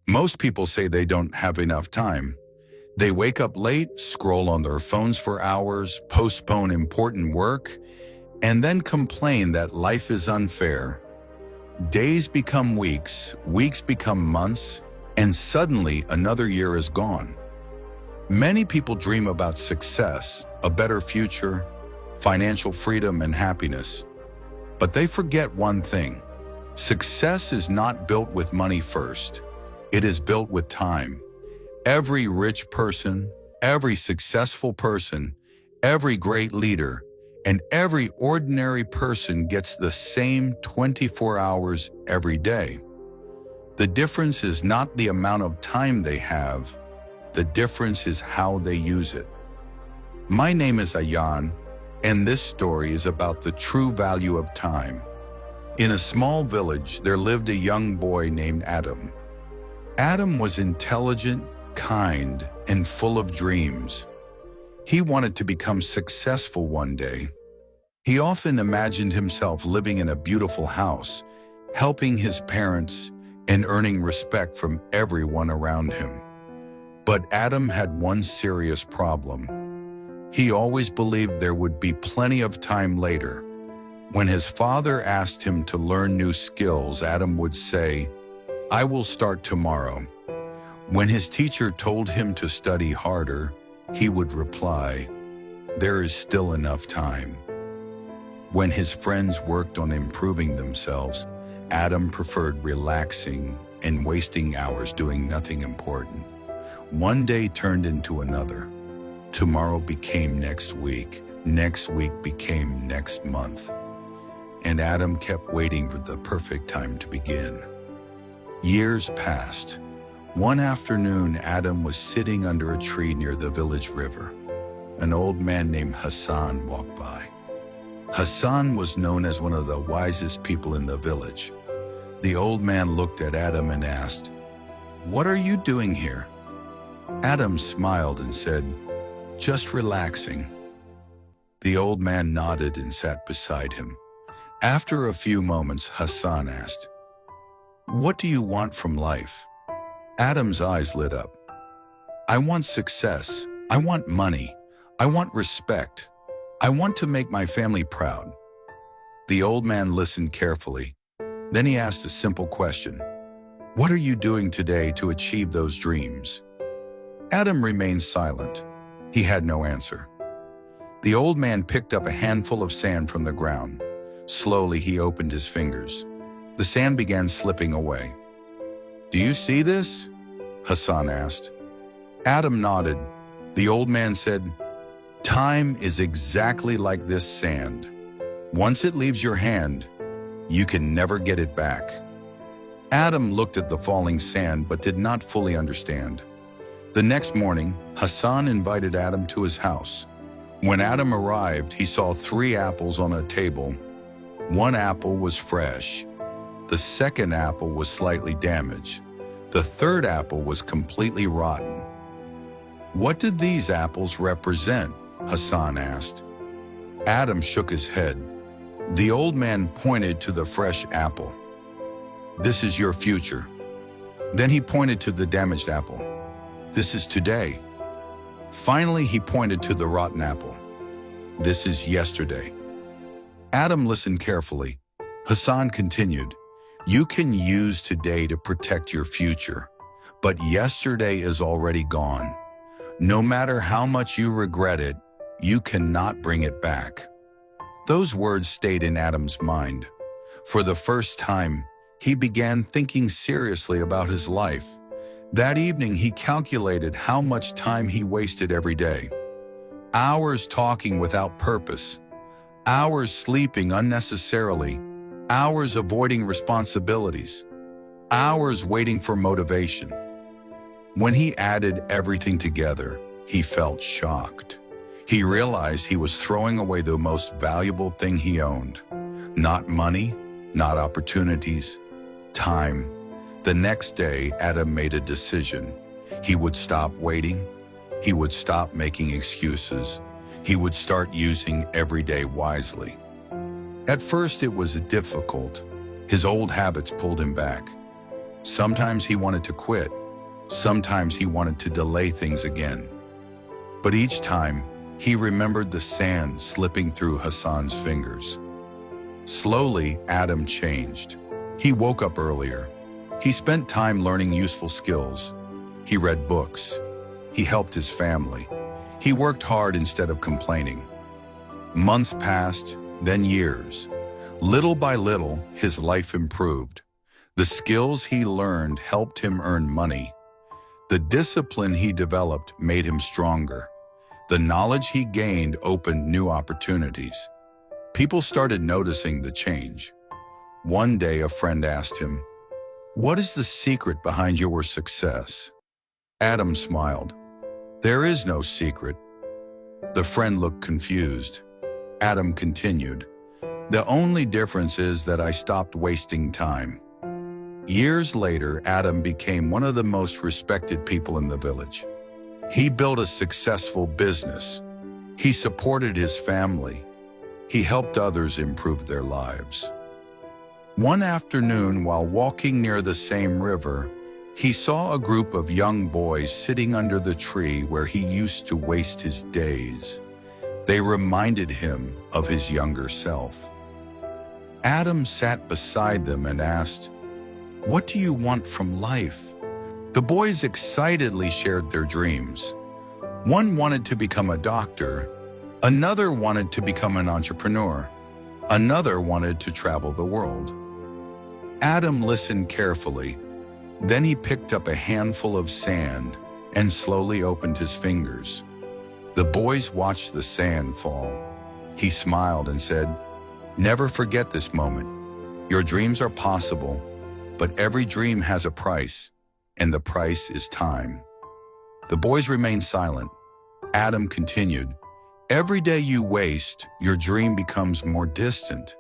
Most people say they don't have enough time. They wake up late, scroll on their phones for hours, postpone important work, and then complain that life is unfair. Days become weeks, weeks become months, and suddenly another year is gone. Many people dream about success, a better future, financial freedom, and happiness. But they forget one thing. Success is not built with money first. It is built with time. Every rich person, every successful person, every great leader, and every ordinary person gets the same 24 hours every day. The difference is not the amount of time they have. The difference is how they use it. My name is Ayan, and this story is about the true value of time. In a small village, there lived a young boy named Adam. Adam was intelligent, kind, and full of dreams. He wanted to become successful one day. He often imagined himself living in a beautiful house, helping his parents, and earning respect from everyone around him. But Adam had one serious problem. He always believed there would be plenty of time later. When his father asked him to learn new skills, Adam would say, "I will start tomorrow." When his teacher told him to study harder, he would reply, "There is still enough time." When his friends worked on improving themselves, Adam preferred relaxing and wasting hours doing nothing important. One day turned into another. Tomorrow became next week became next month. And Adam kept waiting for the perfect time to begin. Years passed. One afternoon, Adam was sitting under a tree near the village river. An old man named Hassan walked by. Hassan was known as one of the wisest people in the village. The old man looked at Adam and asked, "What are you doing here?" Adam smiled and said, "Just relaxing." The old man nodded and sat beside him. After a few moments, Hassan asked, "What do you want from life?" Adam's eyes lit up. "I want success. I want money. I want respect. I want to make my family proud." The old man listened carefully. Then he asked a simple question. "What are you doing today to achieve those dreams?" Adam remained silent. He had no answer. The old man picked up a handful of sand from the ground. Slowly, he opened his fingers. The sand began slipping away. "Do you see this?" Hassan asked. Adam nodded. The old man said, "Time is exactly like this sand. Once it leaves your hand, you can never get it back." Adam looked at the falling sand but did not fully understand. The next morning, Hassan invited Adam to his house. When Adam arrived, he saw 3 apples on a table. One apple was fresh. The second apple was slightly damaged. The third apple was completely rotten. "What did these apples represent?" Hassan asked. Adam shook his head. The old man pointed to the fresh apple. "This is your future." Then he pointed to the damaged apple. "This is today." Finally, he pointed to the rotten apple. "This is yesterday." Adam listened carefully. Hassan continued, "You can use today to protect your future, but yesterday is already gone. No matter how much you regret it, you cannot bring it back." Those words stayed in Adam's mind. For the first time, he began thinking seriously about his life. That evening, he calculated how much time he wasted every day. Hours talking without purpose, hours sleeping unnecessarily, hours avoiding responsibilities, hours waiting for motivation. When he added everything together, he felt shocked. He realized he was throwing away the most valuable thing he owned. Not money, not opportunities, time. The next day, Adam made a decision. He would stop waiting. He would stop making excuses. He would start using every day wisely. At first, it was difficult. His old habits pulled him back. Sometimes he wanted to quit. Sometimes he wanted to delay things again. But each time, he remembered the sand slipping through Hassan's fingers. Slowly, Adam changed. He woke up earlier. He spent time learning useful skills. He read books. He helped his family. He worked hard instead of complaining. Months passed, then years. Little by little, his life improved. The skills he learned helped him earn money. The discipline he developed made him stronger. The knowledge he gained opened new opportunities. People started noticing the change. One day, a friend asked him, "What is the secret behind your success?" Adam smiled. "There is no secret." The friend looked confused. Adam continued, "The only difference is that I stopped wasting time." Years later, Adam became one of the most respected people in the village. He built a successful business. He supported his family. He helped others improve their lives. One afternoon, while walking near the same river, he saw a group of young boys sitting under the tree where he used to waste his days. They reminded him of his younger self. Adam sat beside them and asked, "What do you want from life?" The boys excitedly shared their dreams. One wanted to become a doctor. Another wanted to become an entrepreneur. Another wanted to travel the world. Adam listened carefully. Then he picked up a handful of sand and slowly opened his fingers. The boys watched the sand fall. He smiled and said, "Never forget this moment. Your dreams are possible, but every dream has a price, and the price is time." The boys remained silent. Adam continued, "Every day you waste, your dream becomes more distant.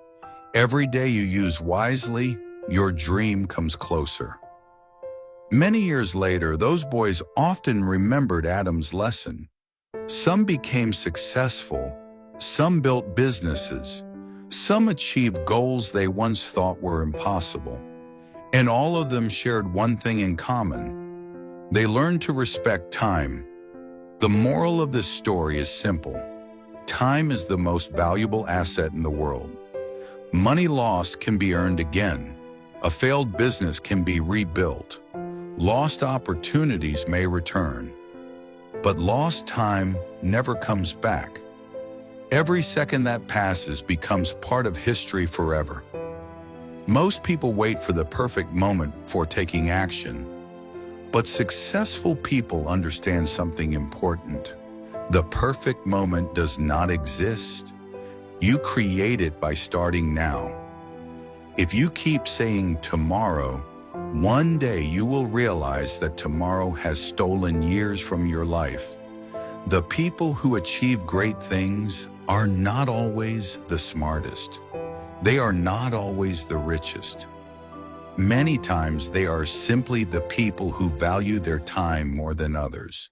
Every day you use wisely, your dream comes closer." Many years later, those boys often remembered Adam's lesson. Some became successful. Some built businesses. Some achieved goals they once thought were impossible. And all of them shared one thing in common. They learned to respect time. The moral of this story is simple. Time is the most valuable asset in the world. Money lost can be earned again. A failed business can be rebuilt. Lost opportunities may return. But lost time never comes back. Every second that passes becomes part of history forever. Most people wait for the perfect moment before taking action. But successful people understand something important. The perfect moment does not exist. You create it by starting now. If you keep saying tomorrow, one day you will realize that tomorrow has stolen years from your life. The people who achieve great things are not always the smartest. They are not always the richest. Many times they are simply the people who value their time more than others.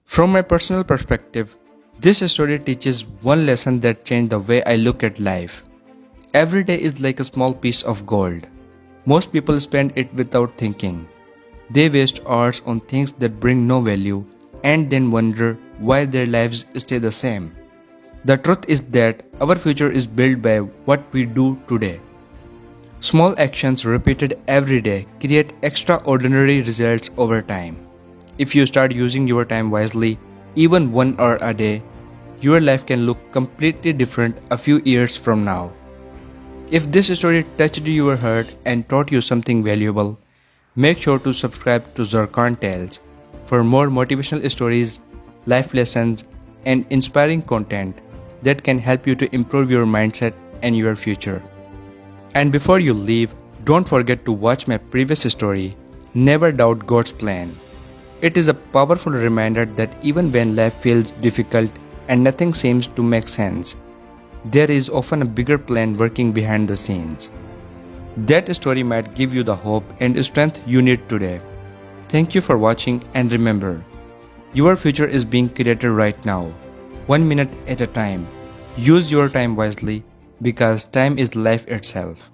From my personal perspective, this story teaches one lesson that changed the way I look at life. Every day is like a small piece of gold. Most people spend it without thinking. They waste hours on things that bring no value and then wonder why their lives stay the same. The truth is that our future is built by what we do today. Small actions repeated every day create extraordinary results over time. If you start using your time wisely, even 1 hour a day, your life can look completely different a few years from now. If this story touched your heart and taught you something valuable, make sure to subscribe to Zarqan Tales for more motivational stories, life lessons, and inspiring content that can help you to improve your mindset and your future. And before you leave, don't forget to watch my previous story, Never Doubt God's Plan. It is a powerful reminder that even when life feels difficult and nothing seems to make sense, there is often a bigger plan working behind the scenes. That story might give you the hope and strength you need today. Thank you for watching, and remember, your future is being created right now, 1 minute at a time. Use your time wisely because time is life itself.